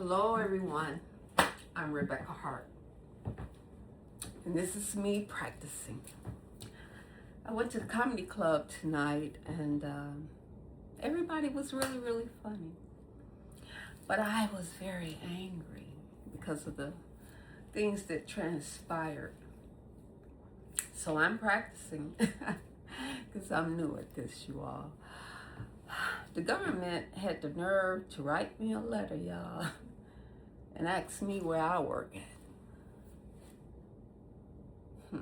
Hello everyone, I'm Rebecca Hart, and this is me practicing. I went to the comedy club tonight and everybody was really funny, but I was very angry because of the things that transpired. So I'm practicing because I'm new at this, you all. The government had the nerve to write me a letter, y'all, and ask me where I work at.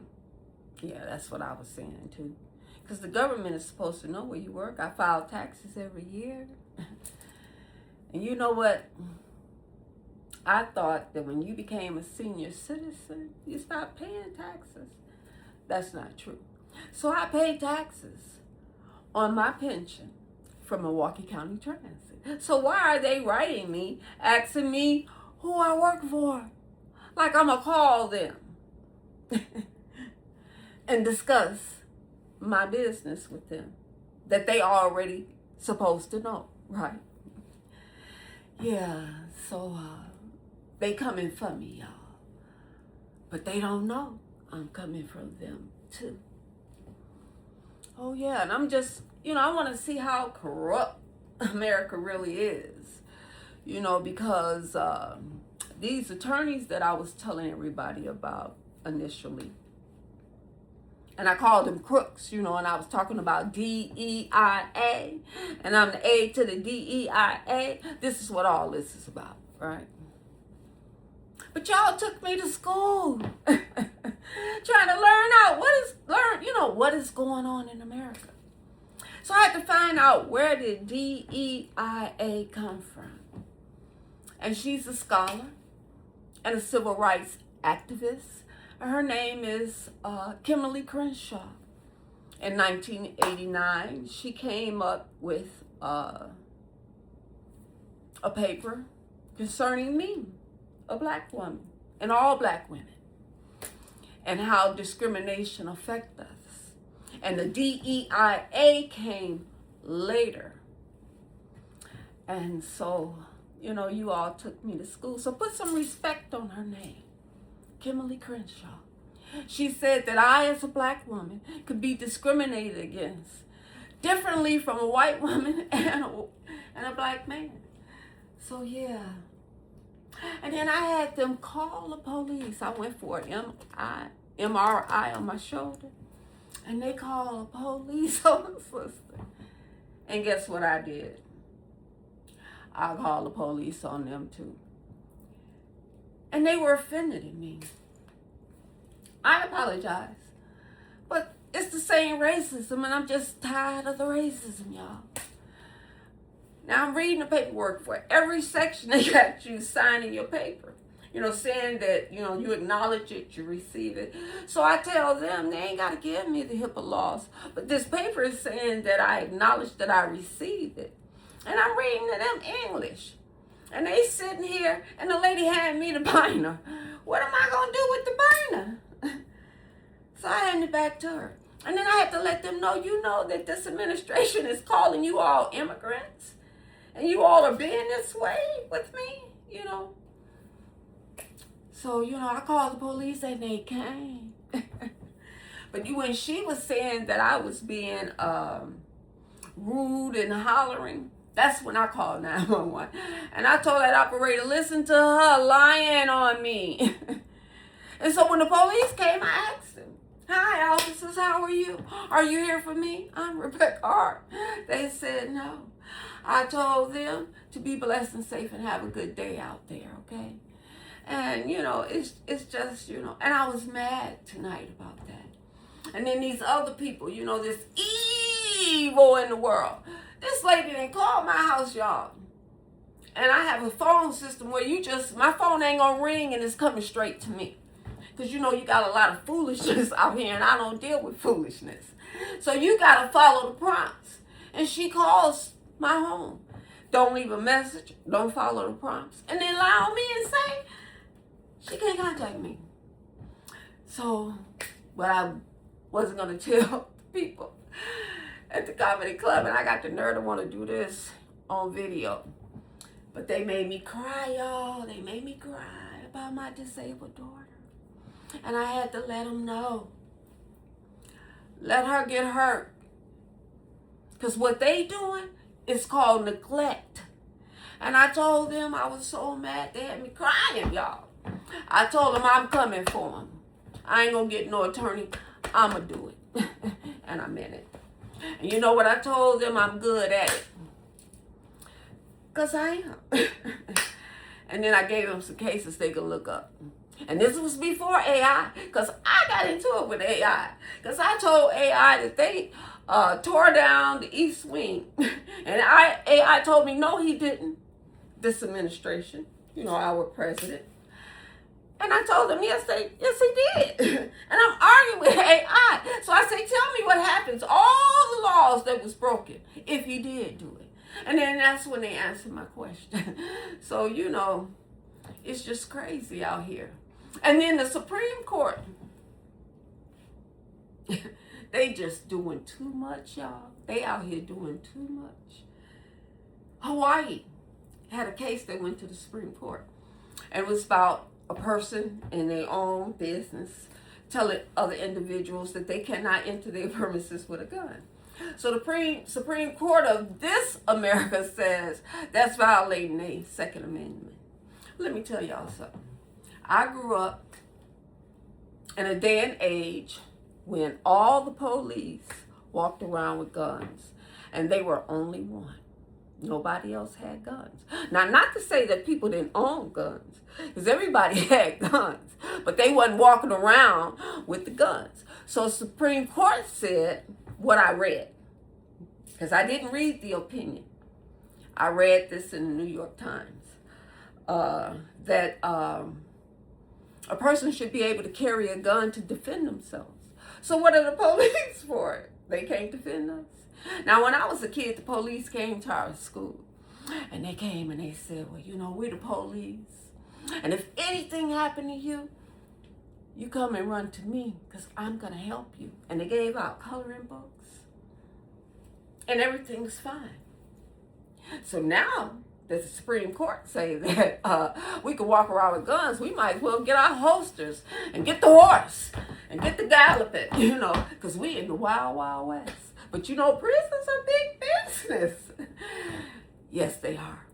Yeah, that's what I was saying too. Because the government is supposed to know where you work. I file taxes every year. And you know what? I thought that when you became a senior citizen, you stopped paying taxes. That's not true. So I pay taxes on my pension from Milwaukee County Transit. So why are they writing me, asking me who I work for? Like I'm gonna call them and discuss my business with them that they already supposed to know, right? Yeah, so they coming for me, y'all. But they don't know I'm coming from them too. Oh yeah, and I'm just, I want to see how corrupt America really is, because these attorneys that I was telling everybody about initially, and I called them crooks, and I was talking about DEIA, and I'm the A to the DEIA. This is what all this is about, right? But y'all took me to school trying to learn what is going on in America. So I had to find out, where did DEIA come from? And she's a scholar and a civil rights activist. Her name is Kimberly Crenshaw. In 1989, she came up with a paper concerning me, a black woman, and all black women, and how discrimination affects us. And the DEIA came later. And so, you all took me to school. So put some respect on her name, Kimberly Crenshaw. She said that I, as a black woman, could be discriminated against differently from a white woman and a black man. So yeah. And then I had them call the police. I went for an MRI on my shoulder. And they called the police on the sister. And guess what I did? I called the police on them too. And they were offended in me. I apologize. But it's the same racism, and I'm just tired of the racism, y'all. Now I'm reading the paperwork for every section. They got you signing your paper, saying that, you acknowledge it, you receive it. So I tell them they ain't got to give me the HIPAA laws, but this paper is saying that I acknowledge that I received it. And I'm reading to them English. And they sitting here, and the lady handed me the binder. What am I going to do with the binder? So I handed it back to her. And then I had to let them know, that this administration is calling you all immigrants. And you all are being this way with me, So, I called the police and they came. But when she was saying that I was being rude and hollering, that's when I called 911. And I told that operator, listen to her lying on me. And so when the police came, I asked them, hi, officers, how are you? Are you here for me? I'm Rebecca Hart. They said no. I told them to be blessed and safe and have a good day out there, okay? And, it's just, and I was mad tonight about that. And then these other people, this evil in the world. This lady didn't call my house, y'all. And I have a phone system where my phone ain't gonna ring and it's coming straight to me. Because, you got a lot of foolishness out here, and I don't deal with foolishness. So you got to follow the prompts. And she calls my home. Don't leave a message. Don't follow the prompts. And then lie on me and say she can't contact me. So, but I wasn't going to tell people at the comedy club, and I got the nerve to want to do this on video. But they made me cry, y'all. They made me cry about my disabled daughter. And I had to let them know. Let her get hurt. Because what they doing is called neglect. And I told them I was so mad. They had me crying, y'all. I told them I'm coming for them. I ain't going to get no attorney. I'm going to do it. And I meant it. And you know what I told them? I'm good at it. Because I am. And then I gave them some cases they could look up. And this was before AI. Because I got into it with AI. Because I told AI that they tore down the East Wing. And AI told me, no, he didn't. This administration, you know, our president. And I told them, yes, he did. And I'm arguing with AI. So I say, tell me what happens. All the laws that was broken, if he did do it. And then that's when they answered my question. So, you know, it's just crazy out here. And then the Supreme Court, they just doing too much, y'all. They out here doing too much. Hawaii had a case that went to the Supreme Court. And it was about a person in their own business telling other individuals that they cannot enter their premises with a gun. So the Supreme Court of this America says that's violating the Second Amendment. Let me tell y'all something. I grew up in a day and age when all the police walked around with guns, and they were only one. Nobody else had guns. Now, not to say that people didn't own guns, because everybody had guns, but they wasn't walking around with the guns. So Supreme Court said what I read, because I didn't read the opinion. I read this in the New York Times, that a person should be able to carry a gun to defend themselves. So what are the police for? They can't defend us. Now, when I was a kid, the police came to our school. And they came and they said, well, you know, we're the police. And if anything happened to you, you come and run to me because I'm going to help you. And they gave out coloring books. And everything was fine. So now that the Supreme Court say that we can walk around with guns, we might as well get our holsters and get the horse and get the galloping, you know, because we in the wild, wild west. But you know, prisons are big business. Yes, they are.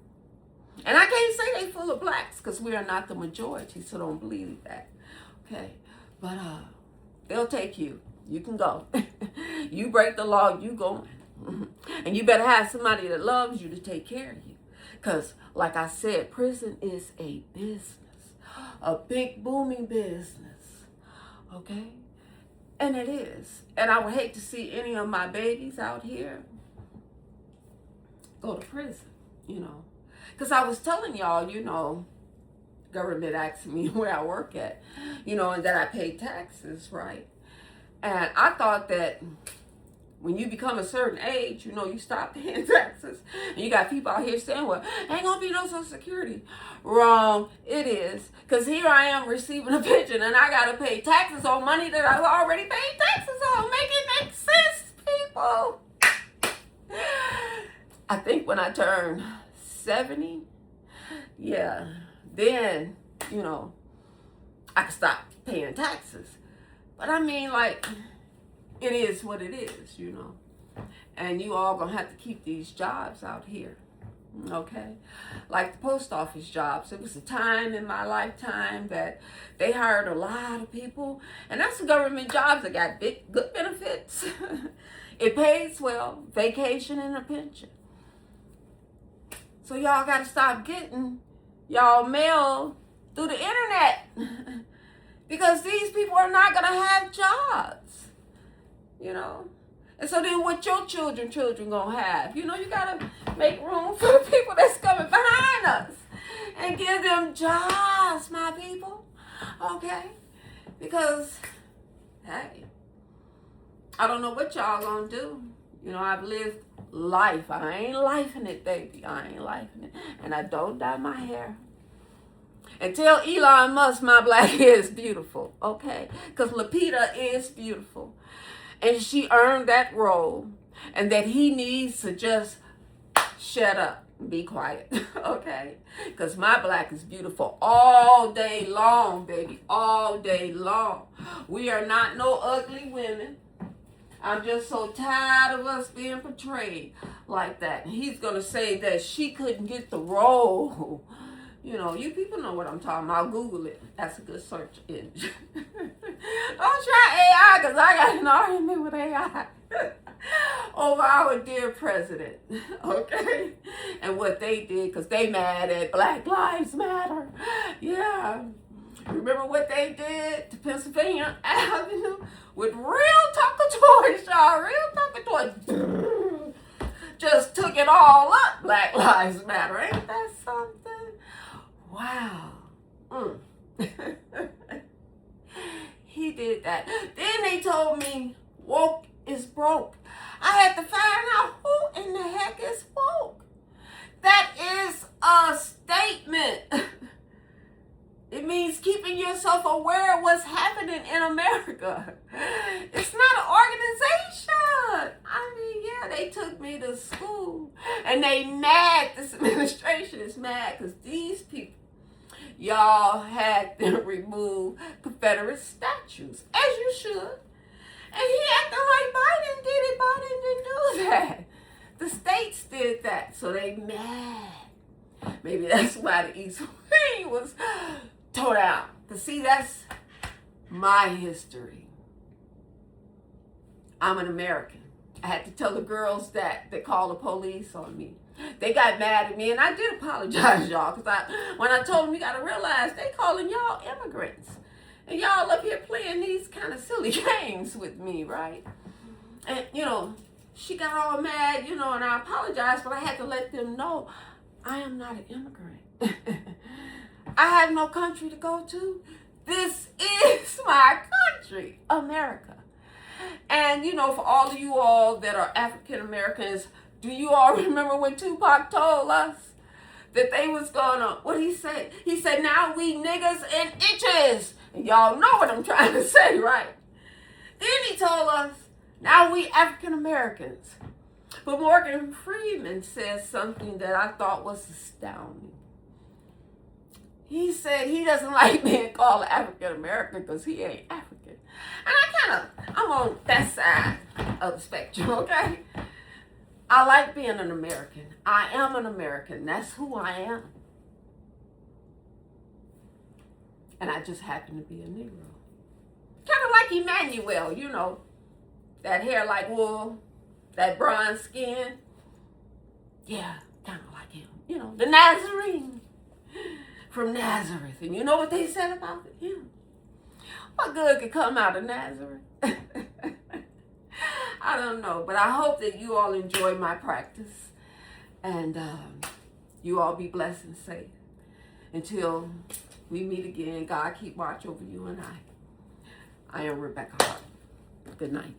And I can't say they full of blacks because we are not the majority, so don't believe that. Okay? But they'll take you. You can go. You break the law, you going. And you better have somebody that loves you to take care of you. Because, like I said, prison is a business. A big, booming business. Okay? And it is. And I would hate to see any of my babies out here go to prison, you know. Because I was telling y'all, you know, government asking me where I work at, you know, and that I pay taxes, right? And I thought that when you become a certain age, you know, you stop paying taxes. And you got people out here saying, well, ain't gonna be no Social Security. Wrong. It is. Because here I am receiving a pension and I gotta pay taxes on money that I've already paid taxes on. Make it make sense, people. I think when I turn 70, yeah, then, you know, I can stop paying taxes. But I mean, like, it is what it is, you know. And you all gonna have to keep these jobs out here, okay? Like the post office jobs. It was a time in my lifetime that they hired a lot of people. And that's the government jobs that got good benefits. It pays well, vacation and a pension. So y'all gotta stop getting y'all mail through the internet. Because these people are not gonna have jobs. You know, and so then what your children gonna have? You know, you gotta make room for the people that's coming behind us and give them jobs, my people. Okay? Because, hey, I don't know what y'all gonna do. You know, I've lived life. I ain't lifing it, baby. I ain't lifing it. And I don't dye my hair. And tell Elon Musk my black hair is beautiful, okay? Because Lupita is beautiful. And she earned that role. And that he needs to just shut up. Be quiet, okay? Because my black is beautiful all day long, baby, all day long. We are not no ugly women. I'm just so tired of us being portrayed like that. And he's going to say that she couldn't get the role. You know, you people know what I'm talking about. Google it. That's a good search engine. Don't try AI, because I got an argument with AI over our dear president, okay? And what they did, because they mad at Black Lives Matter. Yeah. Remember what they did to Pennsylvania Avenue with real Tonka toys, y'all. Real Tonka toys. Just took it all up. Black Lives Matter. Ain't that something? Wow. He did that. Then they told me woke is broke. I had to find out who in the heck is woke. That is a statement. It means keeping yourself aware of what's happening in America. It's not an organization. I mean, yeah, they took me to school. And they mad, this administration is mad because these people, y'all had to remove Confederate statues, as you should. And he acted like Biden did it. Biden didn't do that. The states did that, so they mad. Maybe that's why the East Wing was tore down. But see, that's my history. I'm an American. I had to tell the girls that they called the police on me. They got mad at me, and I did apologize, y'all, because when I told them, you got to realize they calling y'all immigrants. And y'all up here playing these kind of silly games with me, right? And, you know, she got all mad, you know, and I apologized, but I had to let them know I am not an immigrant. I have no country to go to. This is my country, America. And, you know, for all of you all that are African Americans, do you all remember when Tupac told us that they was gonna, what he said? He said, now we niggas in inches. And y'all know what I'm trying to say, right? Then he told us, now we African Americans. But Morgan Freeman says something that I thought was astounding. He said he doesn't like being called African American because he ain't African. And I'm on that side of the spectrum, okay? I like being an American. I am an American. That's who I am. And I just happen to be a Negro. Kind of like Emmanuel, you know. That hair like wool, that bronze skin. Yeah, kind of like him. You know, the Nazarene from Nazareth. And you know what they said about him? What good could come out of Nazareth? I don't know, but I hope that you all enjoy my practice. And you all be blessed and safe. Until we meet again, God keep watch over you and I. I am Rebecca Hart. Good night.